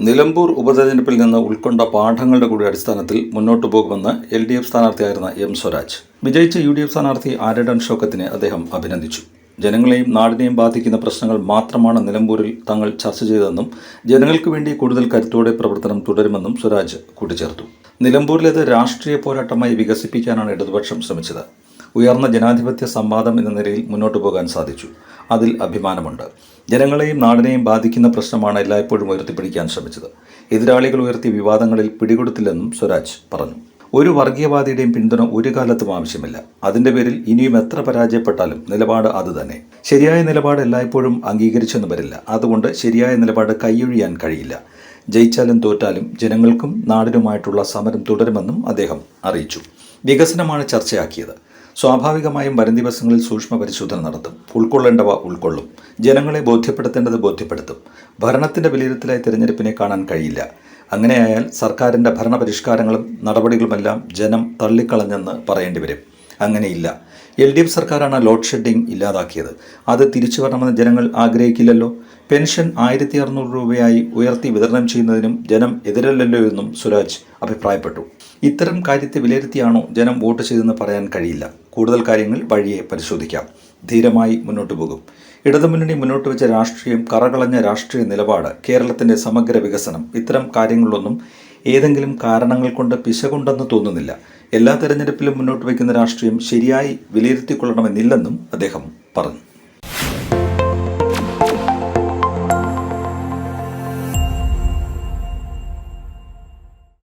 നിലമ്പൂർ ഉപതെരഞ്ഞെടുപ്പിൽ നിന്ന് ഉൾക്കൊണ്ട പാഠങ്ങളുടെ കൂടി അടിസ്ഥാനത്തിൽ മുന്നോട്ടു പോകുമെന്ന് LDF സ്ഥാനാർത്ഥിയായിരുന്ന M. സ്വരാജ്. വിജയിച്ച UDF സ്ഥാനാർത്ഥി ആര്യടൻ ഷൗക്കത്തിനെ അദ്ദേഹം അഭിനന്ദിച്ചു. ജനങ്ങളെയും നാടിനെയും ബാധിക്കുന്ന പ്രശ്നങ്ങൾ മാത്രമാണ് നിലമ്പൂരിൽ തങ്ങൾ ചർച്ച ചെയ്തതെന്നും ജനങ്ങൾക്ക് വേണ്ടി കൂടുതൽ കരുത്തോടെ പ്രവർത്തനം തുടരുമെന്നും സ്വരാജ് കൂട്ടിച്ചേർത്തു. നിലമ്പൂരിലേത് രാഷ്ട്രീയ പോരാട്ടമായി വികസിപ്പിക്കാനാണ് ഇടതുപക്ഷം ശ്രമിച്ചത്. ഉയർന്ന ജനാധിപത്യ സംവാദം എന്ന നിലയിൽ മുന്നോട്ടു പോകാൻ സാധിച്ചു. അതിൽ അഭിമാനമുണ്ട്. ജനങ്ങളെയും നാടിനെയും ബാധിക്കുന്ന പ്രശ്നമാണ് എല്ലായ്പ്പോഴും ഉയർത്തിപ്പിടിക്കാൻ ശ്രമിച്ചത്. എതിരാളികൾ ഉയർത്തിയ വിവാദങ്ങളിൽ പിടികൊടുത്തില്ലെന്നും സ്വരാജ് പറഞ്ഞു. ഒരു വർഗീയവാദിയുടെയും പിന്തുണ ഒരു കാലത്തും ആവശ്യമില്ല. അതിൻ്റെ പേരിൽ ഇനിയും എത്ര പരാജയപ്പെട്ടാലും നിലപാട് അതുതന്നെ. ശരിയായ നിലപാട് എല്ലായ്പ്പോഴും അംഗീകരിച്ചെന്ന് വരില്ല. അതുകൊണ്ട് ശരിയായ നിലപാട് കൈയൊഴിയാൻ കഴിയില്ല. ജയിച്ചാലും തോറ്റാലും ജനങ്ങൾക്കും നാടിനുമായിട്ടുള്ള സമരം തുടരുമെന്നും അദ്ദേഹം അറിയിച്ചു. വികസനമാണ് ചർച്ചയാക്കിയത്. സ്വാഭാവികമായും വരും ദിവസങ്ങളിൽ സൂക്ഷ്മ പരിശോധന നടത്തും. ഉൾക്കൊള്ളേണ്ടവ ഉൾക്കൊള്ളും. ജനങ്ങളെ ബോധ്യപ്പെടുത്തേണ്ടത് ബോധ്യപ്പെടുത്തും. ഭരണത്തിൻ്റെ വിലയിരുത്തലായി തിരഞ്ഞെടുപ്പിനെ കാണാൻ കഴിയില്ല. അങ്ങനെയായാൽ സർക്കാരിൻ്റെ ഭരണപരിഷ്കാരങ്ങളും നടപടികളുമെല്ലാം ജനം തള്ളിക്കളഞ്ഞെന്ന് പറയേണ്ടി വരും. അങ്ങനെയില്ല. LDF സർക്കാരാണ് ലോഡ് ഷെഡിംഗ് ഇല്ലാതാക്കിയത്. അത് തിരിച്ചു വരണമെന്ന് ജനങ്ങൾ ആഗ്രഹിക്കില്ലല്ലോ. പെൻഷൻ 1600 രൂപയായി ഉയർത്തി വിതരണം ചെയ്യുന്നതിനും ജനം എതിരല്ലല്ലോ എന്നും സ്വരാജ് അഭിപ്രായപ്പെട്ടു. ഇത്തരം കാര്യത്തെ വിലയിരുത്തിയാണോ ജനം വോട്ട് ചെയ്തെന്ന് പറയാൻ കഴിയില്ല. കൂടുതൽ കാര്യങ്ങൾ വഴിയെ പരിശോധിക്കാം. ധീരമായി മുന്നോട്ടു പോകും. ഇടതുമുന്നണി മുന്നോട്ട് വെച്ച രാഷ്ട്രീയം, കറകളഞ്ഞ രാഷ്ട്രീയ നിലപാട്, കേരളത്തിൻ്റെ സമഗ്ര വികസനം, ഇത്തരം കാര്യങ്ങളിലൊന്നും ഏതെങ്കിലും കാരണങ്ങൾ കൊണ്ട് പിശകുണ്ടെന്ന് തോന്നുന്നില്ല. എല്ലാ തെരഞ്ഞെടുപ്പിലും മുന്നോട്ട് വയ്ക്കുന്ന രാഷ്ട്രീയം ശരിയായി വിലയിരുത്തിക്കൊള്ളണമെന്നില്ലെന്നും അദ്ദേഹം പറഞ്ഞു.